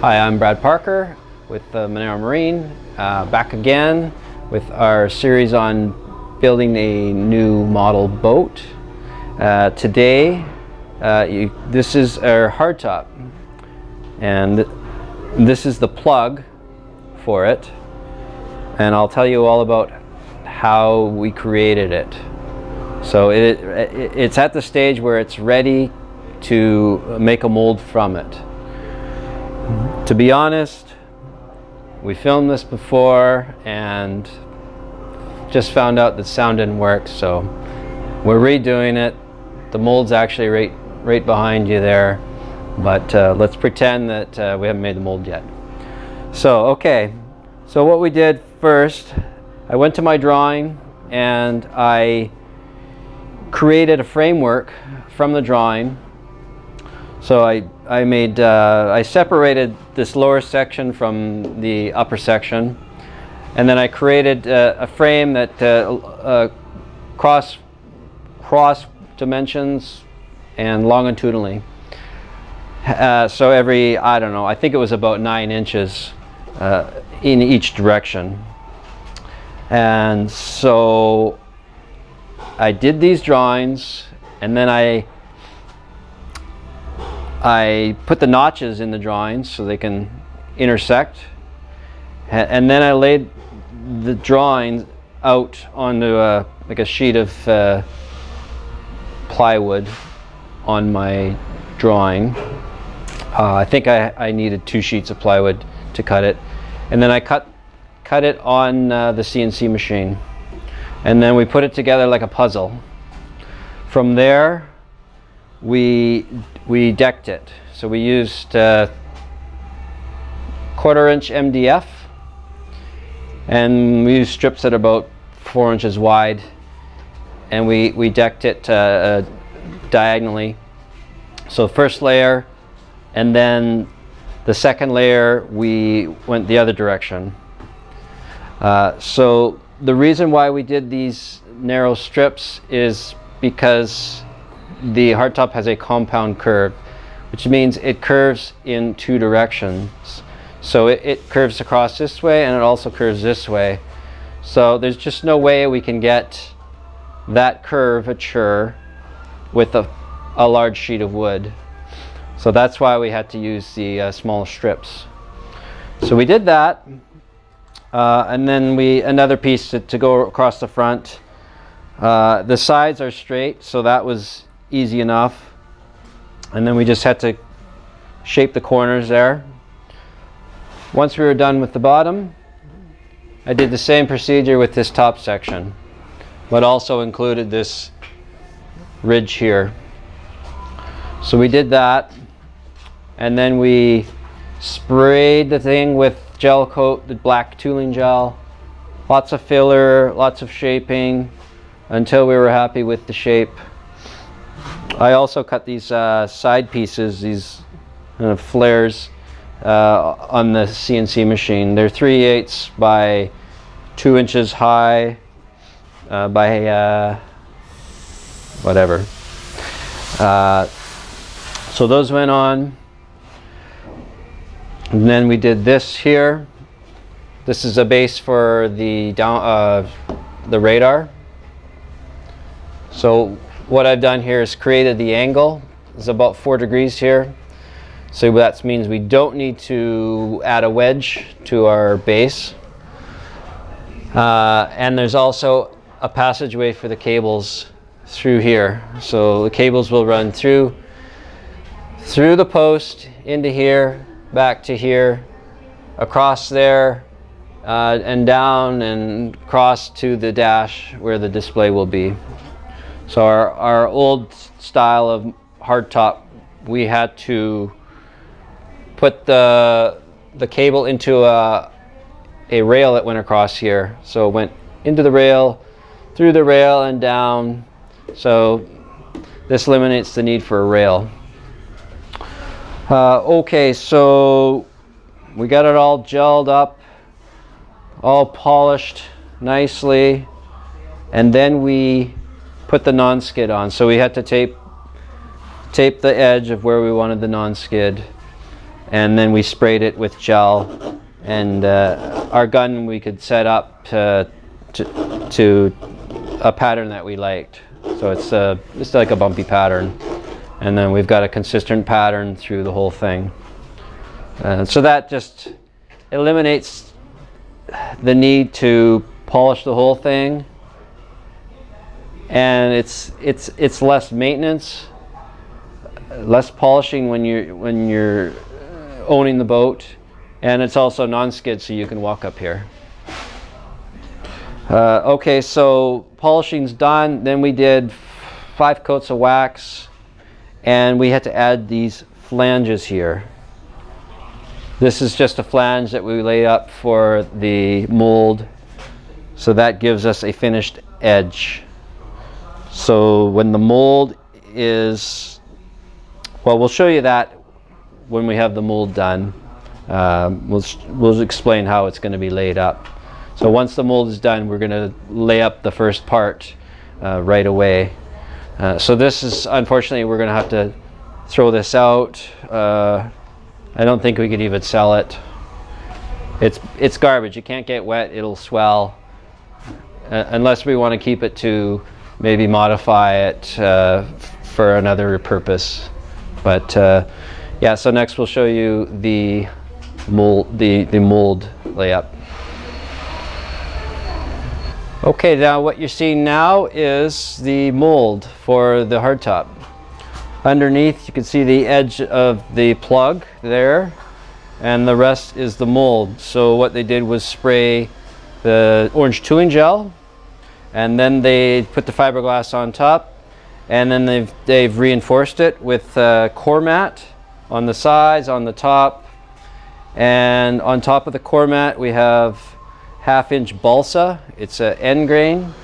Hi, I'm Brad Parker with Monaro Marine, back again with our series on building a new model boat. Today, this is our hardtop, and this is the plug for it, and I'll tell you all about how we created it. So it's at the stage where it's ready to make a mold from it. To be honest, we filmed this before and just found out the sound didn't work, so we're redoing it. The mold's actually right behind you there, but let's pretend that we haven't made the mold yet. So okay, so what we did first, I went to my drawing and I created a framework from the drawing. So I separated this lower section from the upper section, and then I created a frame that cross dimensions and longitudinally. So every, I don't know, I think it was about 9 inches in each direction. And so I did these drawings, and then I put the notches in the drawings so they can intersect, and then I laid the drawings out onto like a sheet of plywood on my drawing. I think I needed 2 sheets of plywood to cut it, and then I cut it on the CNC machine, and then we put it together like a puzzle. From there we decked it. So we used 1/4 inch MDF, and we used strips that are about 4 inches wide, and we decked it diagonally. So first layer, and then the second layer we went the other direction. So the reason why we did these narrow strips is because the hardtop has a compound curve, which means it curves in 2 directions. So it curves across this way, and it also curves this way. So there's just no way we can get that curvature with a large sheet of wood. So that's why we had to use the small strips. So we did that, and then another piece to go across the front. The sides are straight, so that was easy enough, and then we just had to shape the corners there. Once we were done with the bottom, I did the same procedure with this top section, but also included this ridge here. So we did that, and then we sprayed the thing with gel coat, the black tooling gel, lots of filler, lots of shaping, until we were happy with the shape. I also cut these side pieces, these kind of flares, on the CNC machine. They're 3/8 by 2 inches high by whatever. So those went on, and then we did this here. This is a base for the radar. So what I've done here is created the angle. It's about 4 degrees here. So that means we don't need to add a wedge to our base. And there's also a passageway for the cables through here. So the cables will run through the post, into here, back to here, across there, and down and across to the dash where the display will be. So our old style of hardtop, we had to put the cable into a rail that went across here. So it went into the rail, through the rail, and down. So this eliminates the need for a rail. Okay, so we got it all gelled up, all polished nicely, and then we put the non-skid on. So we had to tape the edge of where we wanted the non-skid. and then we sprayed it with gel, and our gun we could set up to a pattern that we liked. So it's like a bumpy pattern, and then we've got a consistent pattern through the whole thing. So that just eliminates the need to polish the whole thing, and it's less maintenance, less polishing when you're owning the boat, and it's also non-skid, so you can walk up here. Okay, so polishing's done. Then we did 5 coats of wax, and we had to add these flanges here. This is just a flange that we lay up for the mold, so that gives us a finished edge. So when the mold is, well, we'll show you that when we have the mold done. We'll explain how it's going to be laid up. So once the mold is done, we're going to lay up the first part right away. So this is, unfortunately, we're going to have to throw this out. I don't think we could even sell it. It's garbage. It can't get wet. It'll swell. Unless we want to keep it to maybe modify it for another purpose. But yeah, so next we'll show you the mold layup. Okay, now what you're seeing now is the mold for the hardtop. Underneath you can see the edge of the plug there, and the rest is the mold. So what they did was spray the orange tooling gel, and then they put the fiberglass on top, and then they've reinforced it with core mat on the sides, on the top, and on top of the core mat we have 1/2 inch balsa. It's an end grain,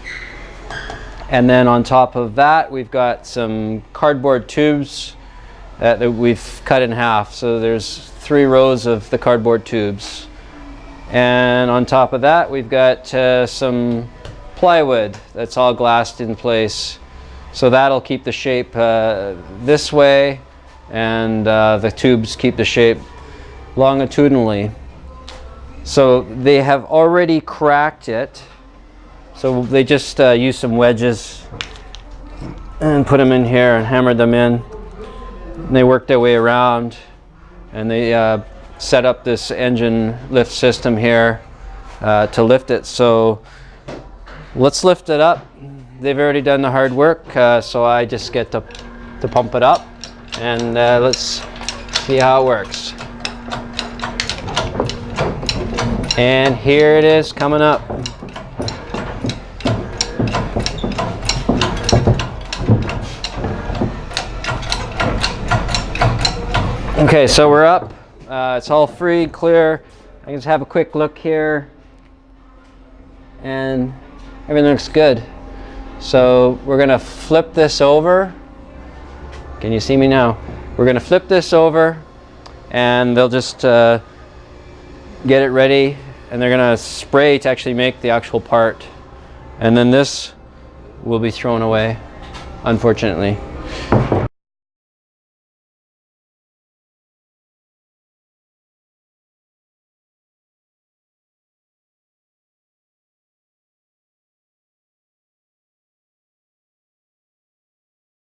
and then on top of that we've got some cardboard tubes that we've cut in half. So there's 3 rows of the cardboard tubes, and on top of that we've got some plywood that's all glassed in place. So that'll keep the shape this way, and the tubes keep the shape longitudinally. So they have already cracked it. So they just used some wedges and put them in here and hammered them in. And they worked their way around, and they set up this engine lift system here to lift it. So let's lift it up. They've already done the hard work, so I just get to pump it up, and let's see how it works. And here it is coming up. Okay, so we're up. It's all free, clear. I can just have a quick look here, and everything looks good. So we're gonna flip this over. Can you see me now? We're gonna flip this over, and they'll just get it ready, and they're gonna spray to actually make the actual part, and then this will be thrown away, unfortunately.